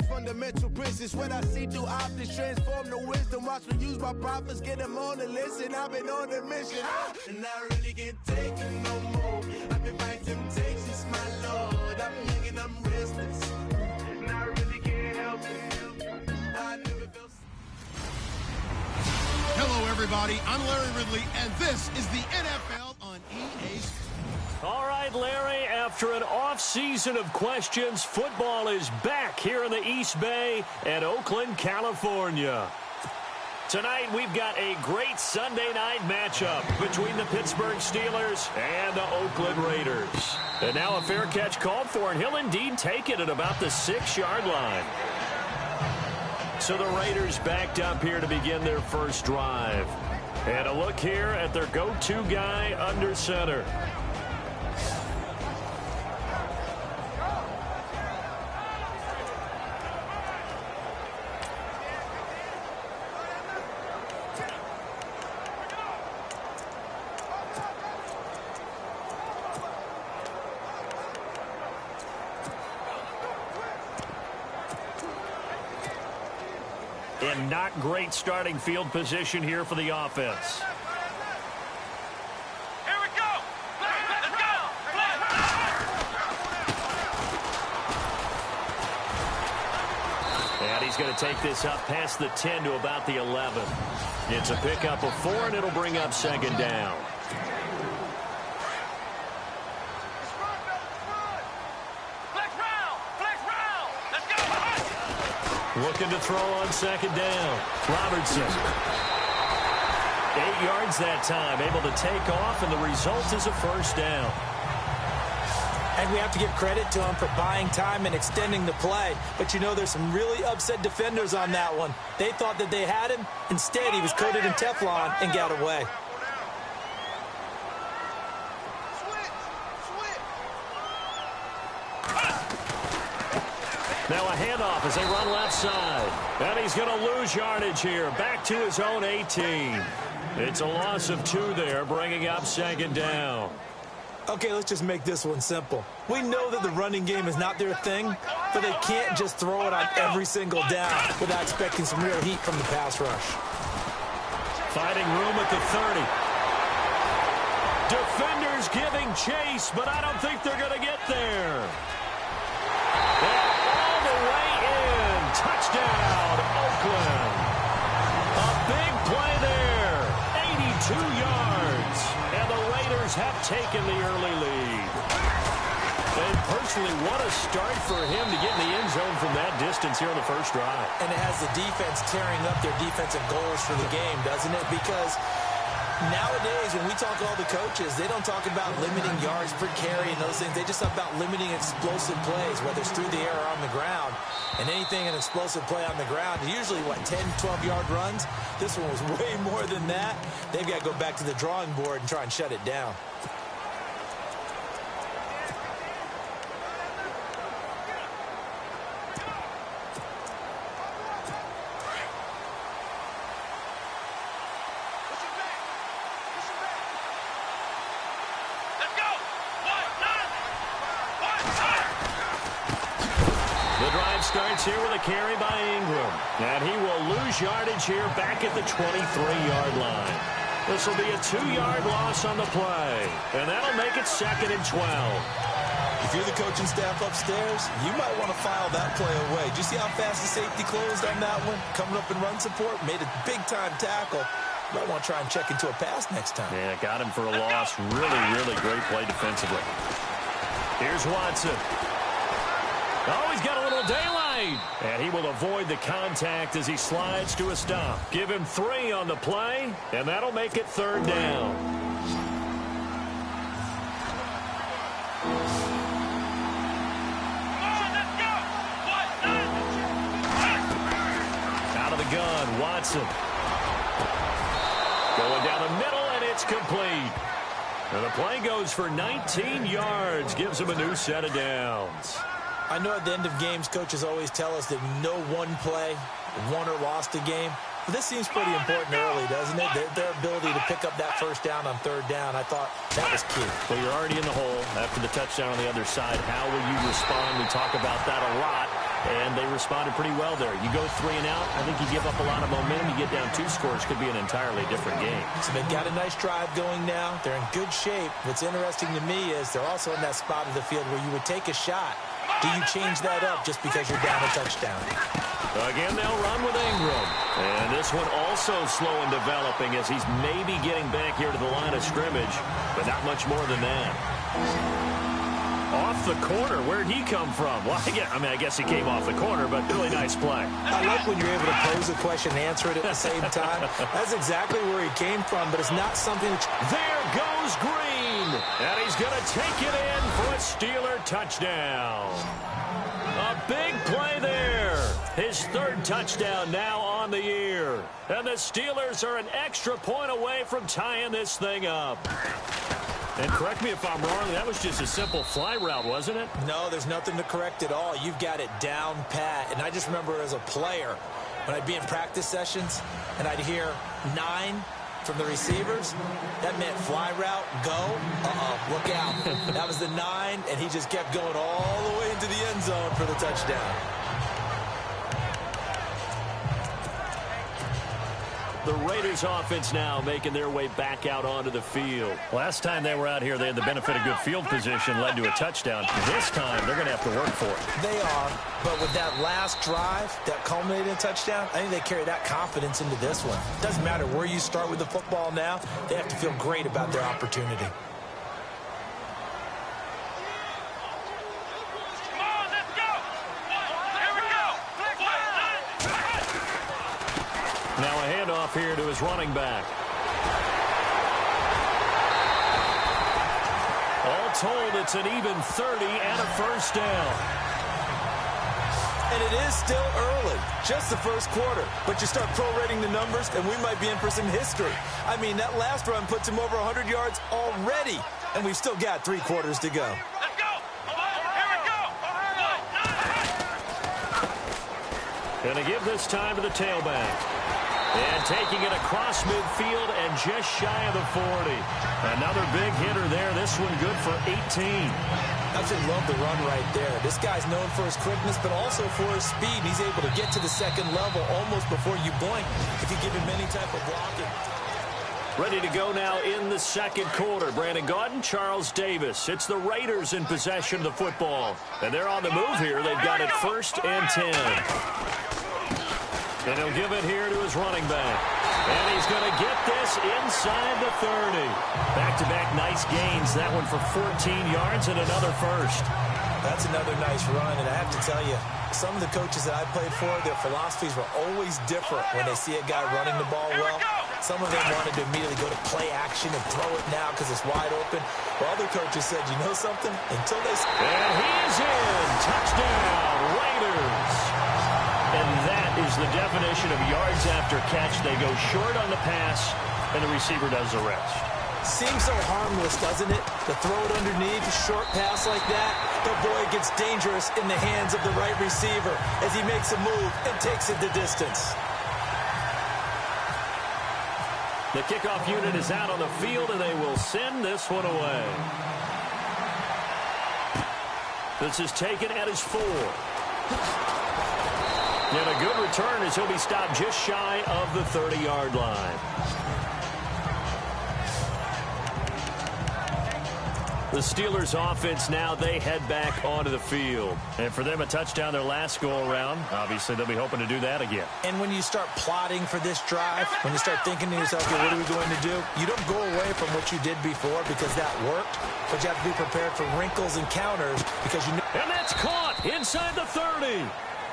the fundamental principles. When I see through optics, transform the wisdom. Watch me use my prophets, get them on the listen. I've been on a mission, and I really can't take it no more. I've been fighting temptations, my Lord. I'm young and I'm restless, and I really can't help it. I never felt. Hello, everybody. I'm Larry Ridley, and this is the NFL on EA Sports. All right, Larry, after an off-season of questions, football is back here in the East Bay at Oakland, California. Tonight, we've got a great Sunday night matchup between the Pittsburgh Steelers and the Oakland Raiders. And now a fair catch called for, and he'll indeed take it at about the 6-yard line. So the Raiders backed up here to begin their first drive. And a look here at their go-to guy under center. And not great starting field position here for the offense. Here we go! Let's go! And he's going to take this up past the 10 to about the 11. It's a pickup of 4, and it'll bring up second down. Looking to throw on second down. Robertson. 8 yards that time. Able to take off, and the result is a first down. And we have to give credit to him for buying time and extending the play. But, you know, there's some really upset defenders on that one. They thought that they had him. Instead, he was coated in Teflon and got away. Now a handoff as they run left side. And he's going to lose yardage here. Back to his own 18. It's a loss of 2 there, bringing up second down. Okay, let's just make this one simple. We know that the running game is not their thing, but they can't just throw it on every single down without expecting some real heat from the pass rush. Finding room at the 30. Defenders giving chase, but I don't think they're going to get there. Touchdown, Oakland. A big play there. 82 yards. And the Raiders have taken the early lead. And personally, what a start for him to get in the end zone from that distance here on the first drive. And it has the defense tearing up their defensive goals for the game, doesn't it? Because nowadays, when we talk to all the coaches, they don't talk about limiting yards per carry and those things. They just talk about limiting explosive plays, whether it's through the air or on the ground. And anything an explosive play on the ground, usually, 10, 12-yard runs? This one was way more than that. They've got to go back to the drawing board and try and shut it down. Starts here with a carry by Ingram. And he will lose yardage here back at the 23-yard line. This will be a 2-yard loss on the play. And that'll make it second and 12. If you're the coaching staff upstairs, you might want to file that play away. Do you see how fast the safety closed on that one? Coming up in run support, made a big-time tackle. Might want to try and check into a pass next time. Yeah, got him for a loss. Really, really great play defensively. Here's Watson. Oh, he's got a little daylight. And he will avoid the contact as he slides to a stop. Give him 3 on the play, and that'll make it third down. Out of the gun, Watson. Going down the middle, and it's complete. And the play goes for 19 yards, gives him a new set of downs. I know at the end of games, coaches always tell us that no one play won or lost a game. But this seems pretty important early, doesn't it? Their ability to pick up that first down on third down, I thought that was key. Well, you're already in the hole after the touchdown on the other side. How will you respond? We talk about that a lot. and they responded pretty well there. You go 3 and out, I think you give up a lot of momentum. You get down 2 scores, could be an entirely different game. So they've got a nice drive going now. They're in good shape. What's interesting to me is they're also in that spot of the field where you would take a shot. Do you change that up just because you're down a touchdown? Again, they'll run with Ingram. And this one also slow in developing as he's maybe getting back here to the line of scrimmage, but not much more than that. Off the corner, where'd he come from? Well, I guess he came off the corner, but really nice play. I like when you're able to pose a question and answer it at the same time. That's exactly where he came from, but it's not something that... There goes Green, and he's going to take it in for a Steeler touchdown. A big play there. His 3rd touchdown now on the year. And the Steelers are an extra point away from tying this thing up. And correct me if I'm wrong, that was just a simple fly route, wasn't it? No, there's nothing to correct at all. You've got it down pat. And I just remember as a player, when I'd be in practice sessions and I'd hear 9 from the receivers, that meant fly route, go, look out. That was the 9, and he just kept going all the way into the end zone for the touchdown. The Raiders offense now making their way back out onto the field. Last time they were out here, they had the benefit of good field position, led to a touchdown. This time, they're going to have to work for it. They are, but with that last drive, that culminated in a touchdown, I think they carry that confidence into this one. Doesn't matter where you start with the football now, they have to feel great about their opportunity. Now a handoff here to his running back. All told, it's an even 30 and a first down. And it is still early, just the first quarter. But you start prorating the numbers, and we might be in for some history. I mean, that last run puts him over 100 yards already, and we've still got 3 quarters to go. Let's go! Here we go! Gonna give this time to the tailback. And taking it across midfield and just shy of the 40. Another big hitter there. This one good for 18. Absolutely love the run right there. This guy's known for his quickness, but also for his speed. He's able to get to the second level almost before you blink if you give him any type of blocking. Ready to go now in the second quarter. Brandon Gaudin, Charles Davis. It's the Raiders in possession of the football. And they're on the move here. They've got it 1st and 10. And he'll give it here to his running back. And he's going to get this inside the 30. Back-to-back nice gains. That one for 14 yards and another first. That's another nice run. And I have to tell you, some of the coaches that I played for, their philosophies were always different when they see a guy running the ball well. Some of them wanted to immediately go to play action and throw it now because it's wide open. While other coaches said, you know something? Until they... And he is in. Touchdown, Raiders. And that is the definition of yards after catch. They go short on the pass, and the receiver does the rest. Seems so harmless, doesn't it? To throw it underneath, a short pass like that. But boy, it gets dangerous in the hands of the right receiver as he makes a move and takes it the distance. The kickoff unit is out on the field, and they will send this one away. This is taken at his 4. And a good return as he'll be stopped just shy of the 30-yard line. The Steelers offense now, they head back onto the field. And for them, a touchdown their last go-around. Obviously, they'll be hoping to do that again. And when you start plotting for this drive, when you start thinking to yourself, okay, what are we going to do? You don't go away from what you did before because that worked, but you have to be prepared for wrinkles and counters because you know. And that's caught inside the 30.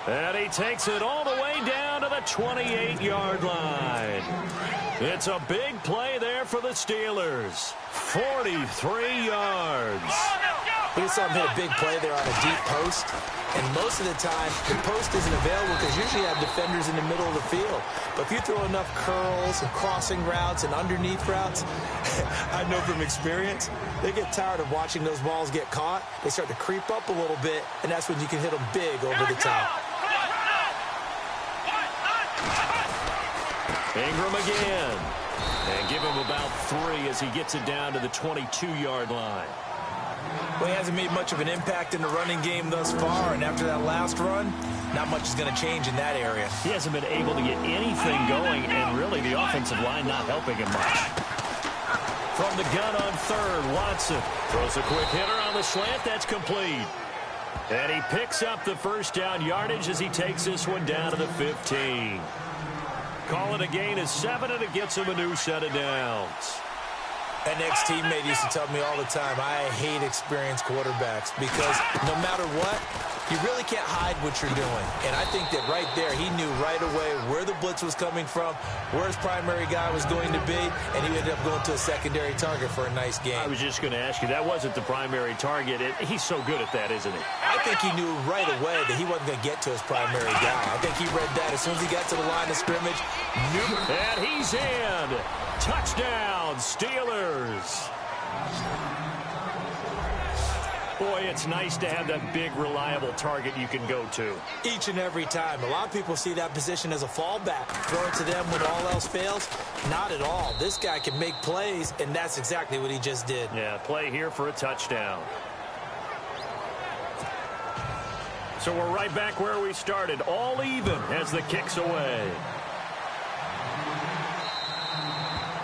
And he takes it all the way down to the 28-yard line. It's a big play there for the Steelers. 43 yards. We saw him hit a big play there on a deep post. And most of the time, the post isn't available because usually you have defenders in the middle of the field. But if you throw enough curls and crossing routes and underneath routes, I know from experience, they get tired of watching those balls get caught. They start to creep up a little bit, and that's when you can hit them big over the top. Ingram again. And give him about 3 as he gets it down to the 22-yard line. Well, he hasn't made much of an impact in the running game thus far, and after that last run, not much is going to change in that area. He hasn't been able to get anything going, and really the offensive line not helping him much. From the gun on third, Watson throws a quick hitter on the slant. That's complete. And he picks up the first down yardage as he takes this one down to the 15. Call it a gain of 7, and it gets him a new set of downs. An ex-teammate used to tell me all the time, I hate experienced quarterbacks because no matter what, you really can't hide what you're doing. And I think that right there, he knew right away where the blitz was coming from, where his primary guy was going to be, and he ended up going to a secondary target for a nice game. I was just going to ask you, that wasn't the primary target. He's so good at that, isn't he? I think he knew right away that he wasn't going to get to his primary guy. I think he read that as soon as he got to the line of scrimmage. And he's in. Touchdown, Steelers. Boy, it's nice to have that big, reliable target you can go to. Each and every time. A lot of people see that position as a fallback. Throw it to them when all else fails. Not at all. This guy can make plays, and that's exactly what he just did. Yeah, play here for a touchdown. So we're right back where we started. All even as the kick's away.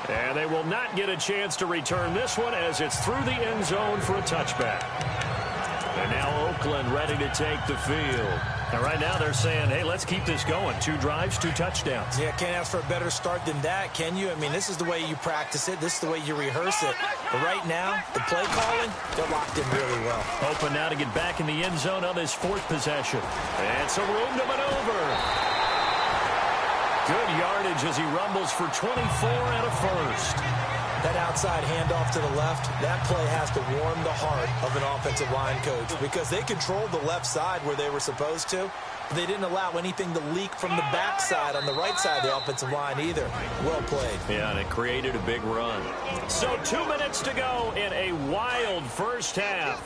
And they will not get a chance to return this one as it's through the end zone for a touchback. And now Oakland ready to take the field. And right now they're saying, hey, let's keep this going. 2 drives, 2 touchdowns. Yeah, can't ask for a better start than that, can you? I mean, this is the way you practice it. This is the way you rehearse it. But right now, the play calling, they're locked in really well. Open now to get back in the end zone on his 4th possession. And some room to maneuver. Good yardage as he rumbles for 24 and a first. That outside handoff to the left, that play has to warm the heart of an offensive line coach because they controlled the left side where they were supposed to. But they didn't allow anything to leak from the backside on the right side of the offensive line either. Well played. Yeah, and it created a big run. So 2 minutes to go in a wild first half.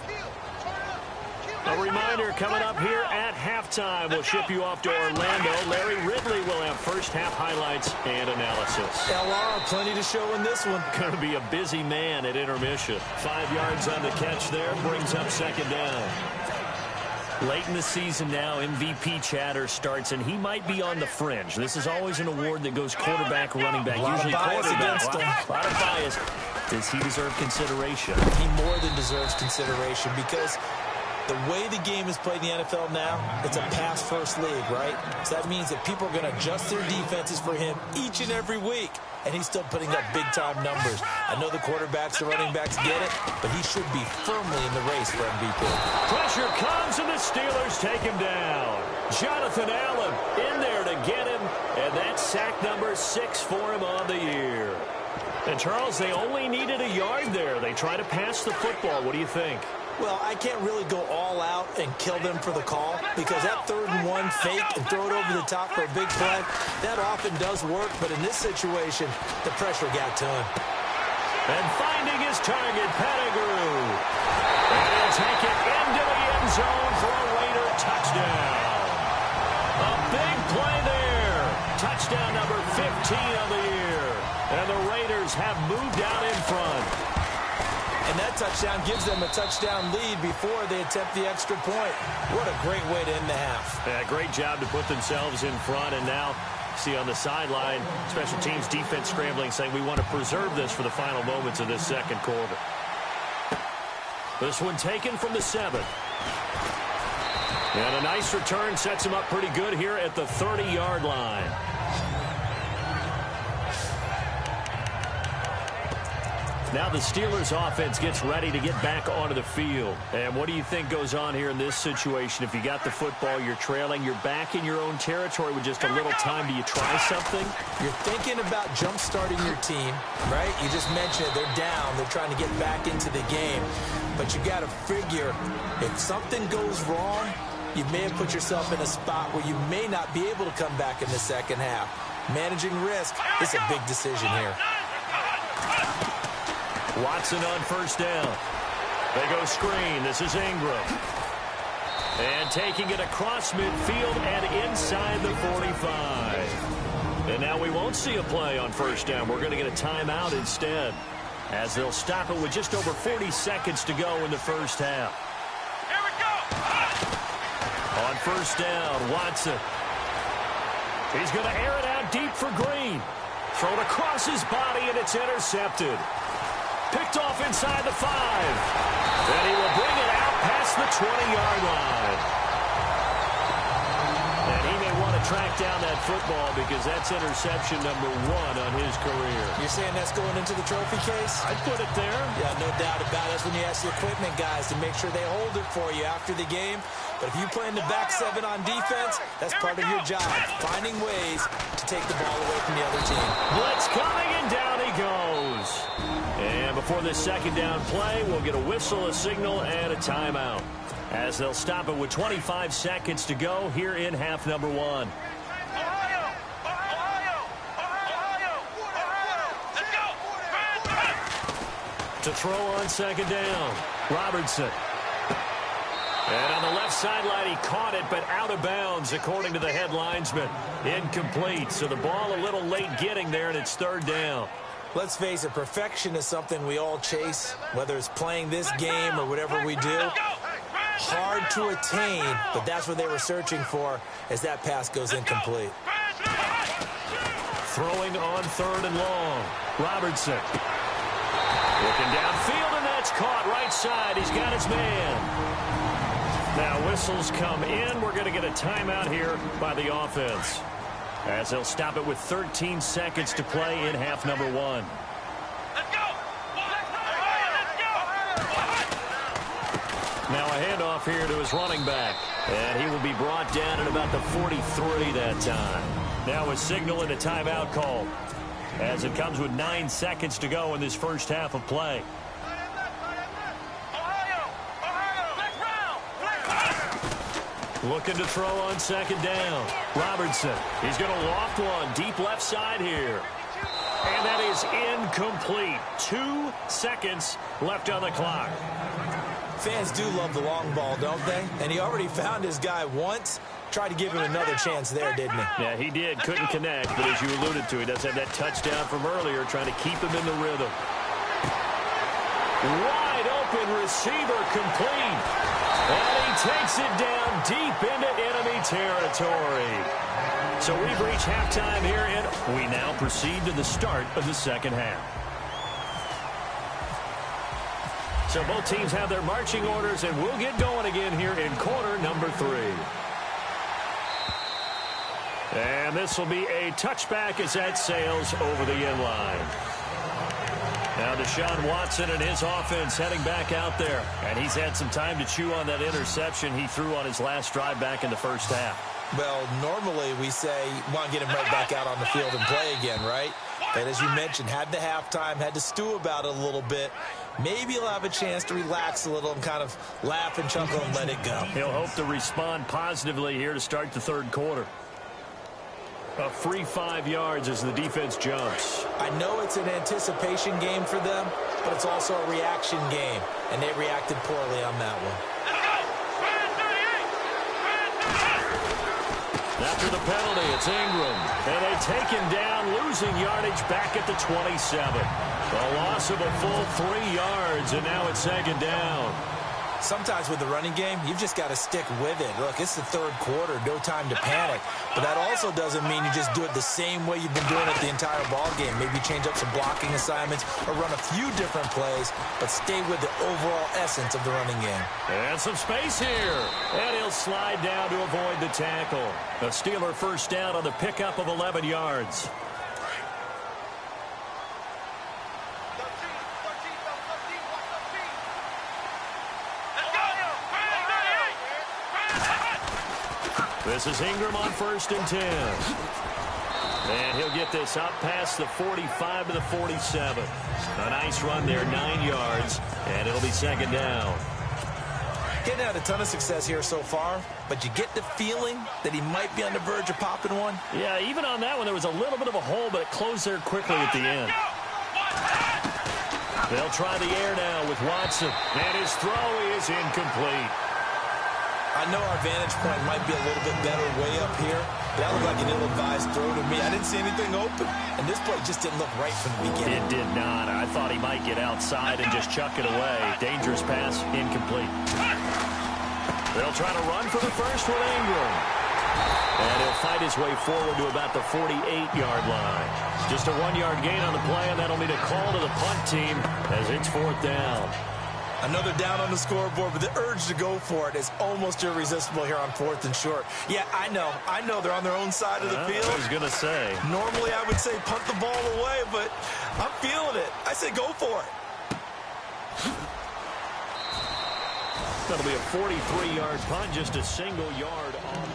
A reminder coming up here at halftime. We'll ship you off to Orlando. Larry Ridley will have first half highlights and analysis. LR, plenty to show in this one. Going to be a busy man at intermission. 5 yards on the catch there. Brings up second down. Late in the season now, MVP chatter starts, and he might be on the fringe. This is always an award that goes quarterback, running back. Usually quarterback. A lot of bias. Does he deserve consideration? He more than deserves consideration because the way the game is played in the NFL now, it's a pass-first league, right? So that means that people are going to adjust their defenses for him each and every week, and he's still putting up big-time numbers. I know the quarterbacks, the running backs get it, but he should be firmly in the race for MVP. Pressure comes, and the Steelers take him down. Jonathan Allen in there to get him, and that's sack number 6 for him on the year. And, Charles, they only needed a yard there. They try to pass the football. What do you think? Well, I can't really go all out and kill them for the call because that 3rd and 1 fake and throw it over the top for a big play, that often does work. But in this situation, the pressure got to him. And finding his target, Pettigrew. And he'll take it into the end zone for a Raider touchdown. A big play there. Touchdown number 15 of the year. And the Raiders have moved out in front. And that touchdown gives them a touchdown lead before they attempt the extra point. What a great way to end the half. Yeah, great job to put themselves in front. And now, see on the sideline, special teams defense scrambling, saying we want to preserve this for the final moments of this second quarter. This one taken from the 7. And a nice return sets him up pretty good here at the 30-yard line. Now the Steelers offense gets ready to get back onto the field. And what do you think goes on here in this situation? If you got the football, you're trailing, you're back in your own territory with just a little time. Do you try something? You're thinking about jump-starting your team, right? You just mentioned it. They're down. They're trying to get back into the game. But you got to figure if something goes wrong, you may have put yourself in a spot where you may not be able to come back in the second half. Managing risk is a big decision here. Watson on first down. They go screen. This is Ingram. And taking it across midfield and inside the 45. And now we won't see a play on first down. We're going to get a timeout instead. as they'll stop it with just over 40 seconds to go in the first half. Here we go. On first down, Watson. He's going to air it out deep for Green. Thrown across his body, and it's intercepted. Picked off inside the 5. And he will bring it out past the 20-yard line. And he may want to track down that football because that's interception number 1 on his career. You're saying that's going into the trophy case? I'd put it there. Yeah, no doubt about it. That's when you ask the equipment guys to make sure they hold it for you after the game. But if you play in the back 7 on defense, that's part of your job, finding ways to take the ball away from the other team. Blitz coming, and down he goes. And before this second down play, we'll get a whistle, a signal, and a timeout, as they'll stop it with 25 seconds to go here in half number 1. Ohio! Let's go! To throw on second down, Robertson. And on the left sideline, he caught it, but out of bounds, according to the head linesman. Incomplete, so the ball a little late getting there, and it's third down. Let's face it, perfection is something we all chase, whether it's playing this game or whatever we do. Hard to attain, but that's what they were searching for as that pass goes incomplete. Throwing on third and long, Robertson. Looking downfield, and that's caught right side. He's got his man. Now whistles come in. We're going to get a timeout here by the offense, as they'll stop it with 13 seconds to play in half number 1. Let's go! Now a handoff here to his running back, and he will be brought down at about the 43 that time. Now a signal and a timeout call, as it comes with 9 seconds to go in this first half of play. Looking to throw on second down. Robertson. He's going to loft one deep left side here. And that is incomplete. 2 seconds left on the clock. Fans do love the long ball, don't they? And he already found his guy once. Tried to give him another chance there, didn't he? Yeah, he did. Couldn't connect, but as you alluded to, he does have that touchdown from earlier, trying to keep him in the rhythm. Wide open receiver, complete. And he takes it down deep into enemy territory. So we've reached halftime here, and we now proceed to the start of the second half. So both teams have their marching orders, and we'll get going again here in quarter number 3. And this will be a touchback as that sails over the end line. Now Deshaun Watson and his offense heading back out there. And he's had some time to chew on that interception he threw on his last drive back in the first half. Well, normally we say you want to get him right back out on the field and play again, right? But as you mentioned, had the halftime, had to stew about it a little bit. Maybe he'll have a chance to relax a little and kind of laugh and chuckle and let it go. He'll hope to respond positively here to start the third quarter. A free 5 yards as the defense jumps. I know it's an anticipation game for them, but it's also a reaction game, and they reacted poorly on that one. After the penalty, it's Ingram, and they take him down, losing yardage back at the 27. A loss of a full 3 yards, and now it's second down. Sometimes with the running game, you've just got to stick with it. Look, it's the third quarter, no time to panic. But that also doesn't mean you just do it the same way you've been doing it the entire ball game. Maybe change up some blocking assignments or run a few different plays, but stay with the overall essence of the running game. And some space here. And he'll slide down to avoid the tackle. A Steeler first down on the pickup of 11 yards. This is Ingram on 1st and 10. And he'll get this up past the 45 to the 47. A nice run there, 9 yards, and it'll be second down. Getting had a ton of success here so far, but you get the feeling that he might be on the verge of popping one. Yeah, even on that one, there was a little bit of a hole, but it closed there quickly at the end. They'll try the air now with Watson, and his throw is incomplete. I know our vantage point might be a little bit better way up here, That looked like an ill-advised throw to me. I didn't see anything open, and this play just didn't look right from the beginning. It did not. I thought he might get outside and just chuck it away. Dangerous pass, incomplete. They'll try to run for the first with Ingram. And he'll fight his way forward to about the 48-yard line. Just a 1-yard gain on the play, and that'll mean a call to the punt team as it's 4th down. Another down on the scoreboard, but the urge to go for it is almost irresistible here on 4th and short. Yeah, I know they're on their own side of the field. I was going to say. Normally I would say punt the ball away, but I'm feeling it. I say go for it. That'll be a 43-yard punt, just a single yard on.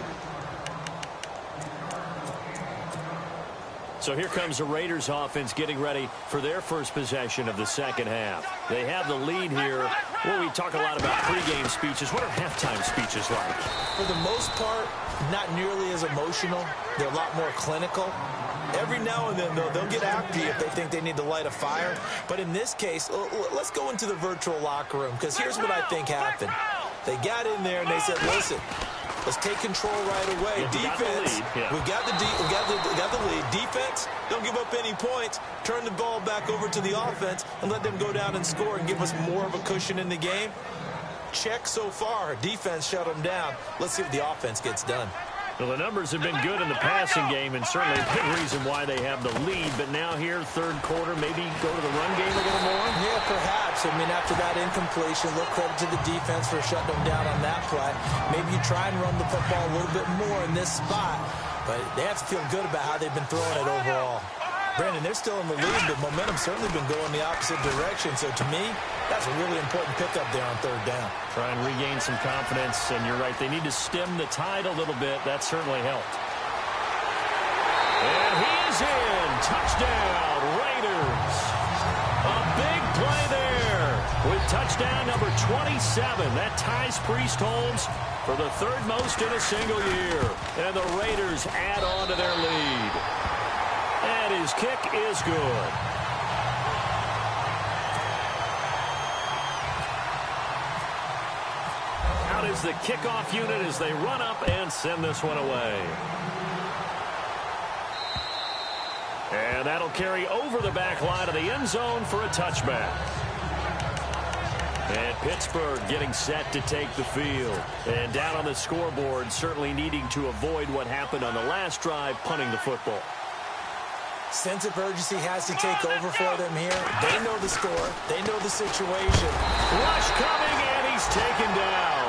So here comes the Raiders offense getting ready for their first possession of the second half. They have the lead here. Well, we talk a lot about pregame speeches. What are halftime speeches like? For the most part, not nearly as emotional. They're a lot more clinical. Every now and then, though, they'll get after you if they think they need to light a fire. But in this case, let's go into the virtual locker room, because here's what I think happened. They got in there and they said, listen, let's take control right away. Defense, we got the lead. Defense, don't give up any points. Turn the ball back over to the offense and let them go down and score and give us more of a cushion in the game. Check so far. Defense shut them down. Let's see what the offense gets done. Well, the numbers have been good in the passing game, and certainly a big reason why they have the lead. But now here, third quarter, maybe go to the run game a little more? Yeah, perhaps. I mean, after that incompletion, a little credit to the defense for shutting them down on that play. Maybe you try and run the football a little bit more in this spot. But they have to feel good about how they've been throwing it overall. Brandon, they're still in the lead, but momentum's certainly been going the opposite direction. So to me, that's a really important pickup there on third down. Try and regain some confidence, and you're right, they need to stem the tide a little bit. That certainly helped. And he is in. Touchdown, Raiders. A big play there with touchdown number 27. That ties Priest Holmes for the third most in a single year. And the Raiders add on to their lead. And his kick is good. Out is the kickoff unit as they run up and send this one away. And that'll carry over the back line of the end zone for a touchback. And Pittsburgh getting set to take the field. And down on the scoreboard, certainly needing to avoid what happened on the last drive, punting the football. Sense of urgency has to take over for them here. They know the score. They know the situation. Rush coming, and he's taken down.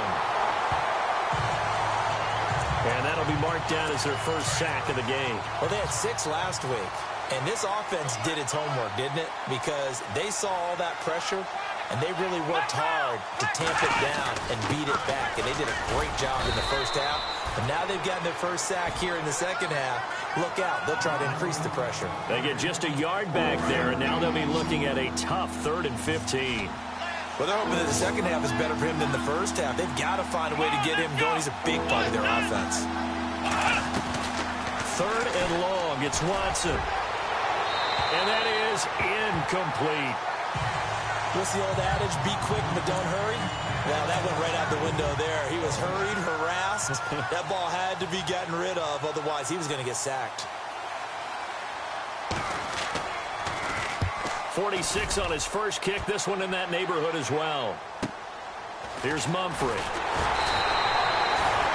And that'll be marked down as their first sack of the game. Well, they had 6 last week. And this offense did its homework, didn't it? Because they saw all that pressure, and they really worked hard to tamp it down and beat it back. And they did a great job in the first half. But now they've gotten their first sack here in the second half. Look out. They'll try to increase the pressure. They get just a yard back there, and now they'll be looking at a tough 3rd and 15. Well, they're hoping that the second half is better for him than the first half. They've got to find a way to get him going. He's a big part of their offense. 3rd and long. It's Watson. And that is incomplete. What's the old adage? Be quick, but don't hurry. Well, that went right out the window there. He was hurried, harassed. That ball had to be gotten rid of. Otherwise, he was going to get sacked. 46 on his first kick. This one in that neighborhood as well. Here's Mumphrey.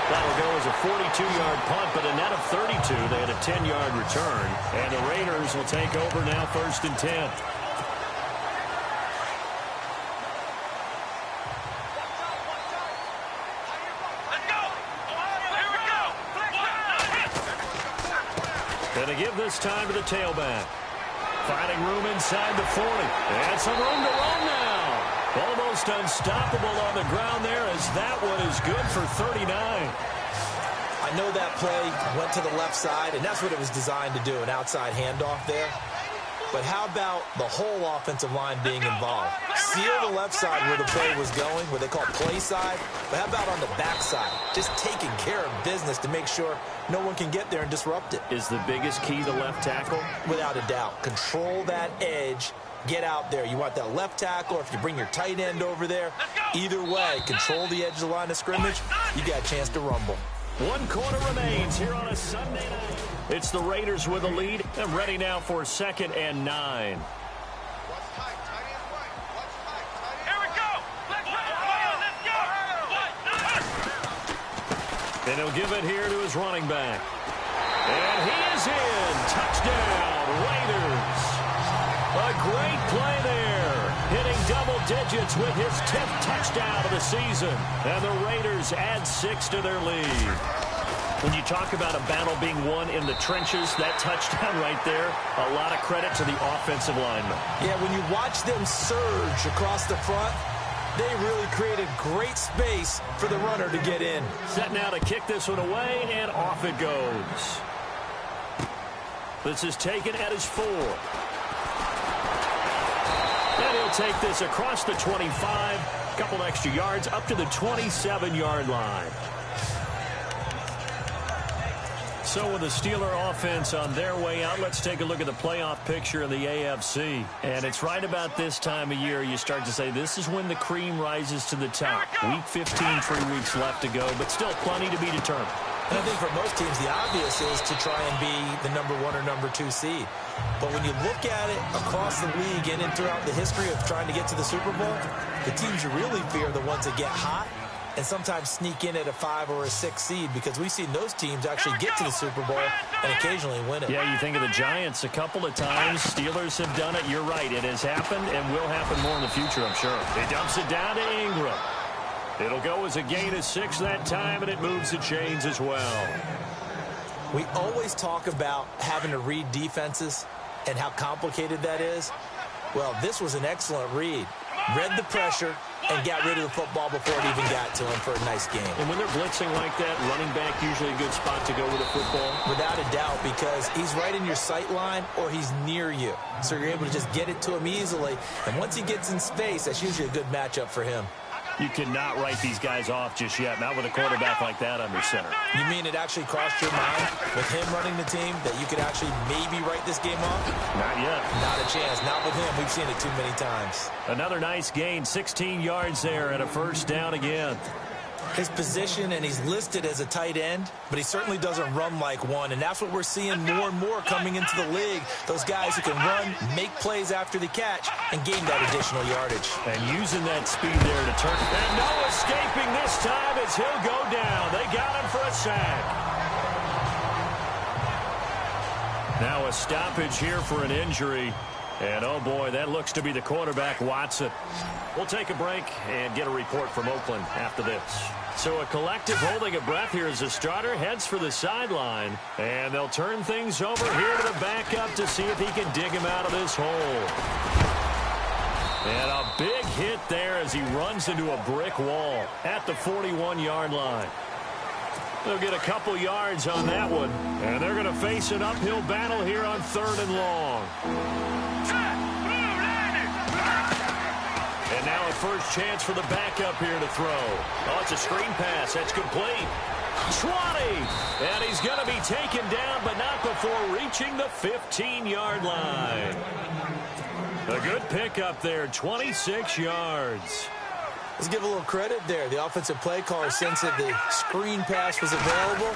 That'll go as a 42-yard punt, but a net of 32. They had a 10-yard return. And the Raiders will take over now 1st and 10. Going to give this time to the tailback. Finding room inside the 40. And some room to run now. Almost unstoppable on the ground there as that one is good for 39. I know that play went to the left side, and that's what it was designed to do, an outside handoff there. But how about the whole offensive line being involved? Seal the left side where the play was going, what they call play side. But how about on the back side? Just taking care of business to make sure no one can get there and disrupt it. Is the biggest key the left tackle? Without a doubt. Control that edge. Get out there. You want that left tackle, or if you bring your tight end over there, either way, control the edge of the line of scrimmage, you got a chance to rumble. 1 quarter remains here on a Sunday night. It's the Raiders with a lead and ready now for 2nd and 9. Here we go. Let's go. And he'll give it here to his running back. And he is in. Touchdown, Raiders. A great play there. Hitting double digits with his 10th touchdown of the season. And the Raiders add 6 to their lead. When you talk about a battle being won in the trenches, that touchdown right there, a lot of credit to the offensive linemen. Yeah, when you watch them surge across the front, they really created great space for the runner to get in. Set now to kick this one away, and off it goes. This is taken at his 4. And he'll take this across the 25, couple extra yards up to the 27-yard line. So with the Steeler offense on their way out, let's take a look at the playoff picture in the AFC. And it's right about this time of year you start to say this is when the cream rises to the top. Week 15, 3 weeks left to go, but still plenty to be determined. And I think for most teams, the obvious is to try and be the number 1 or number 2 seed. But when you look at it across the league and throughout the history of trying to get to the Super Bowl, the teams you really fear are the ones that get hot and sometimes sneak in at a 5 or a 6 seed, because we've seen those teams actually get to the Super Bowl and occasionally win it. Yeah, you think of the Giants a couple of times. Steelers have done it. You're right. It has happened and will happen more in the future, I'm sure. He dumps it down to Ingram. It'll go as a gain of 6 that time, and it moves the chains as well. We always talk about having to read defenses and how complicated that is. Well, this was an excellent read. Read the pressure and got rid of the football before it even got to him for a nice game. And when they're blitzing like that, running back usually a good spot to go with a football? Without a doubt, because he's right in your sight line or he's near you. So you're able to just get it to him easily. And once he gets in space, that's usually a good matchup for him. You cannot write these guys off just yet, not with a quarterback like that under center. You mean it actually crossed your mind with him running the team that you could actually maybe write this game off? Not yet. Not a chance. Not with him. We've seen it too many times. Another nice gain, 16 yards there and a first down again. His position, and he's listed as a tight end, but he certainly doesn't run like one, and that's what we're seeing more and more coming into the league. Those guys who can run, make plays after the catch, and gain that additional yardage. And using that speed there to turn. And no escaping this time as he'll go down. They got him for a sack. Now a stoppage here for an injury. And, oh, boy, that looks to be the quarterback, Watson. We'll take a break and get a report from Oakland after this. So a collective holding a breath here as the starter heads for the sideline. And they'll turn things over here to the backup to see if he can dig him out of this hole. And a big hit there as he runs into a brick wall at the 41-yard line. They'll get a couple yards on that one. And they're going to face an uphill battle here on 3rd and long. And now a first chance for the backup here to throw. Oh, it's a screen pass. That's complete. 20. And he's going to be taken down, but not before reaching the 15-yard line. A good pickup there, 26 yards. Let's give a little credit there. The offensive play caller sensed that the screen pass was available.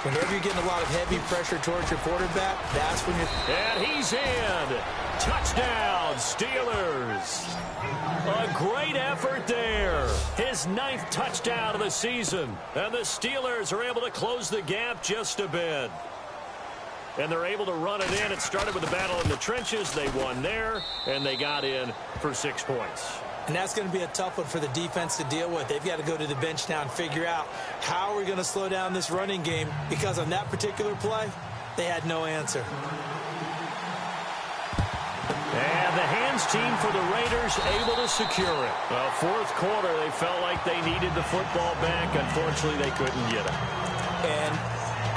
Whenever you're getting a lot of heavy pressure towards your quarterback, that's when you're... And he's in. Touchdown, Steelers. A great effort there. His 9th touchdown of the season. And the Steelers are able to close the gap just a bit. And they're able to run it in. It started with a battle in the trenches. They won there, and they got in for 6 points. And that's going to be a tough one for the defense to deal with. They've got to go to the bench now and figure out how are we going to slow down this running game, because on that particular play, they had no answer. And the hands team for the Raiders able to secure it. Well, 4th quarter, they felt like they needed the football back. Unfortunately, they couldn't get it. And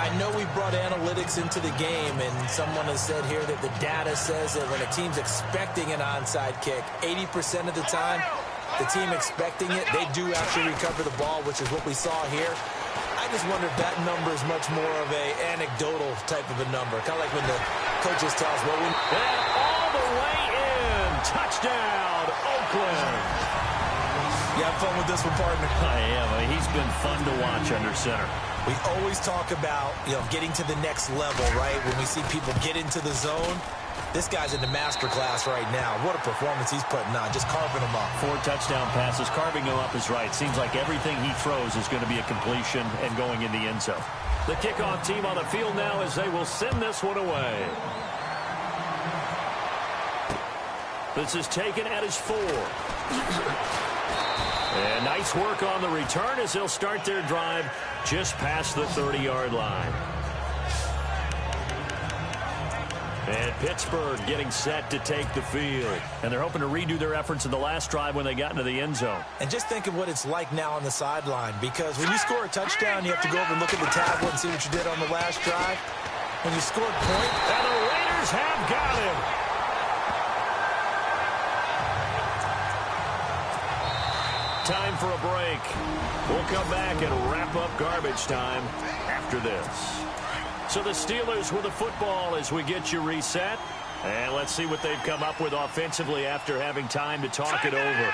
I know we brought analytics into the game, and someone has said here that the data says that when a team's expecting an onside kick, 80% of the time, the team expecting it, they do actually recover the ball, which is what we saw here. I just wonder if that number is much more of a anecdotal type of a number, kind of like when the coaches tell us what we... And all the way in. Touchdown, Oakland. You have fun with this one, partner? I am. I mean, he's been fun to watch under center. We always talk about, getting to the next level, right? When we see people get into the zone, this guy's in the master class right now. What a performance he's putting on, just carving them up. 4 touchdown passes. Carving them up is right. Seems like everything he throws is going to be a completion and going in the end zone. The kickoff team on the field now as they will send this one away. This is taken at his 4. And nice work on the return as they'll start their drive just past the 30-yard line. And Pittsburgh getting set to take the field. And they're hoping to redo their efforts in the last drive when they got into the end zone. And just think of what it's like now on the sideline, because when you score a touchdown, you have to go over and look at the tablet and see what you did on the last drive. When you scored point. And the Raiders have got him. Time for a break. We'll come back and wrap up garbage time after this. So the Steelers with the football as we get you reset. And let's see what they've come up with offensively after having time to talk it over.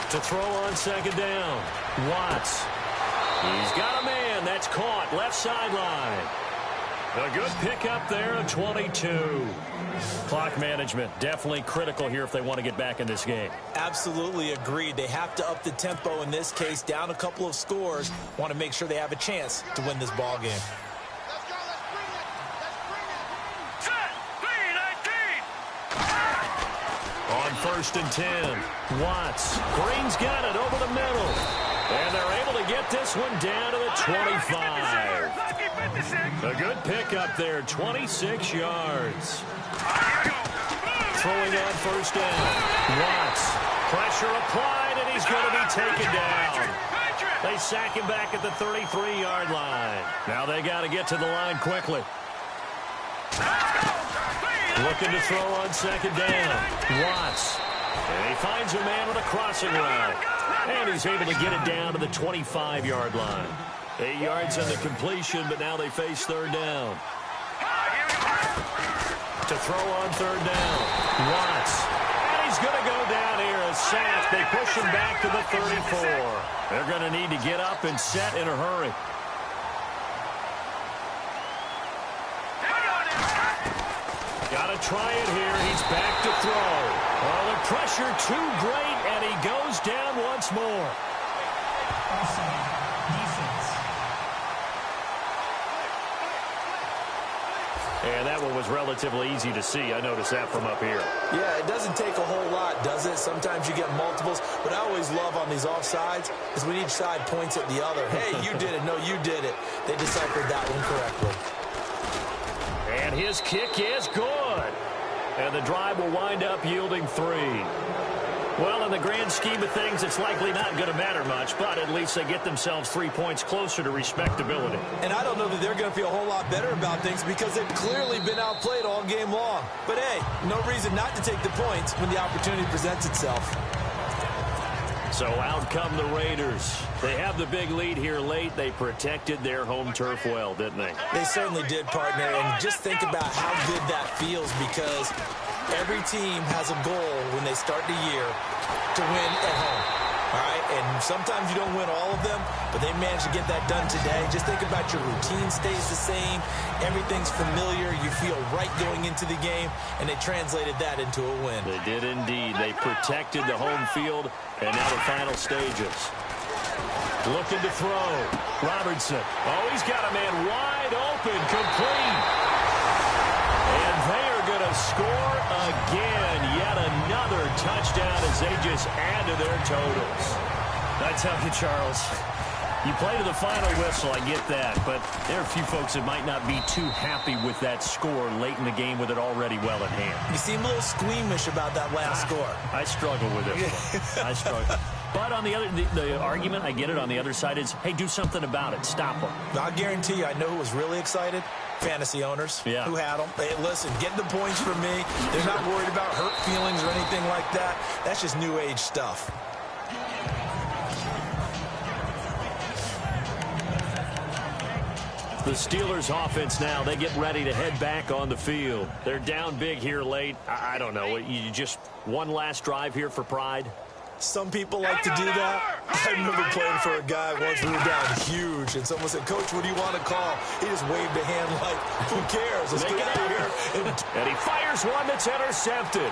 To throw on second down. Watts. He's got a man. That's caught. Left sideline. A good pickup there of 22. Clock management definitely critical here if they want to get back in this game. Absolutely agreed. They have to up the tempo in this case, down a couple of scores. Want to make sure they have a chance to win this ball game. Let's go, let's bring it. Set, On 1st and 10, Watts. Green's got it over the middle. And they're able to get this one down to the 25. A good pickup there, 26 yards. Throwing on 1st down. Watts. Pressure applied, and he's going to be taken down. They sack him back at the 33-yard line. Now they got to get to the line quickly. Looking to throw on second down. Watts. And he finds a man with a crossing route. And he's able to get it down to the 25-yard line. 8 yards on the completion, but now they face 3rd down. To throw on 3rd down. Watts. And he's going to go down here as sacked. They push him back to the 34. They're going to need to get up and set in a hurry. Got to try it here. He's back to throw. Oh, the pressure too great, and he goes down once more. And that one was relatively easy to see. I noticed that from up here. Yeah, it doesn't take a whole lot, does it? Sometimes you get multiples. What I always love on these offsides is when each side points at the other. Hey, you did it. No, you did it. They deciphered that one correctly. And his kick is good. And the drive will wind up yielding 3. Well, in the grand scheme of things, it's likely not going to matter much, but at least they get themselves 3 points closer to respectability. And I don't know that they're going to feel a whole lot better about things because they've clearly been outplayed all game long. But, hey, no reason not to take the points when the opportunity presents itself. So out come the Raiders. They have the big lead here late. They protected their home turf well, didn't they? They certainly did, partner. And just think about how good that feels because every team has a goal when they start the year to win at home. All right? And sometimes you don't win all of them, but they managed to get that done today. Just think about your routine stays the same. Everything's familiar. You feel right going into the game, and they translated that into a win. They did indeed. They protected the home field, and now the final stages. Looking to throw. Robertson. Oh, he's got a man wide open, complete. And they are going to score again. Yet another touchdown as they just add to their totals. I tell you, Charles, you play to the final whistle, I get that, but there are a few folks that might not be too happy with that score late in the game with it already well at hand. You seem a little squeamish about that last score. I struggle with it. I struggle. But on the other, the argument, I get it, on the other side is, hey, do something about it. Stop them. I guarantee you, I know who was really excited. Fantasy owners who had them. Hey, listen, get the points for me. They're not worried about hurt feelings or anything like that. That's just new age stuff. The Steelers offense now, they get ready to head back on the field. They're down big here late. I don't know. You just one last drive here for pride? Some people like to do that. I remember playing for a guy once. We were down huge, and someone said, "Coach, what do you want to call?" He just waved a hand like, "Who cares? Let's get out of here." And he fires one that's intercepted.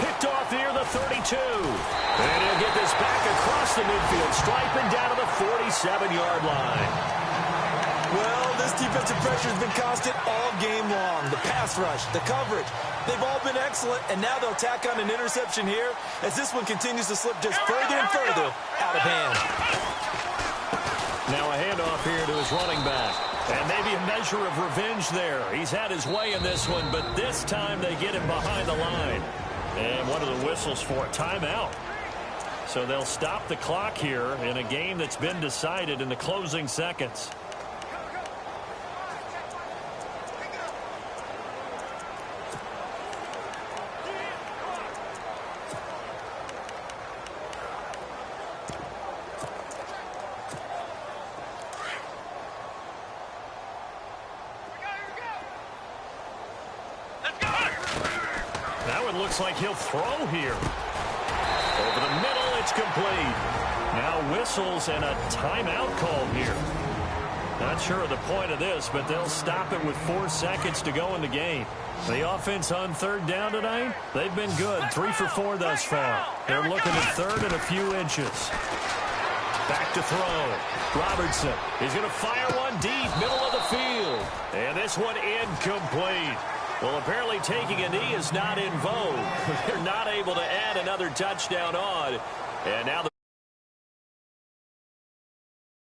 Picked off near the 32. And he'll get this back across the midfield stripe and down to the 47-yard line. Well, this defensive pressure has been constant all game long. The pass rush, the coverage, they've all been excellent, and now they'll tack on an interception here as this one continues to slip just further and further out of hand. Now a handoff here to his running back. And maybe a measure of revenge there. He's had his way in this one, but this time they get him behind the line. And what are the whistles for? Timeout. So they'll stop the clock here in a game that's been decided in the closing seconds. Looks like he'll throw here. Over the middle, it's complete. Now whistles and a timeout call here. Not sure of the point of this, but they'll stop it with 4 seconds to go in the game. The offense on third down tonight, they've been good. 3 for 4 thus far. They're looking at third and a few inches. Back to throw. Robertson is going to fire one deep, middle of the field. And this one incomplete. Well, apparently taking a knee is not in vogue. They're not able to add another touchdown on. And now the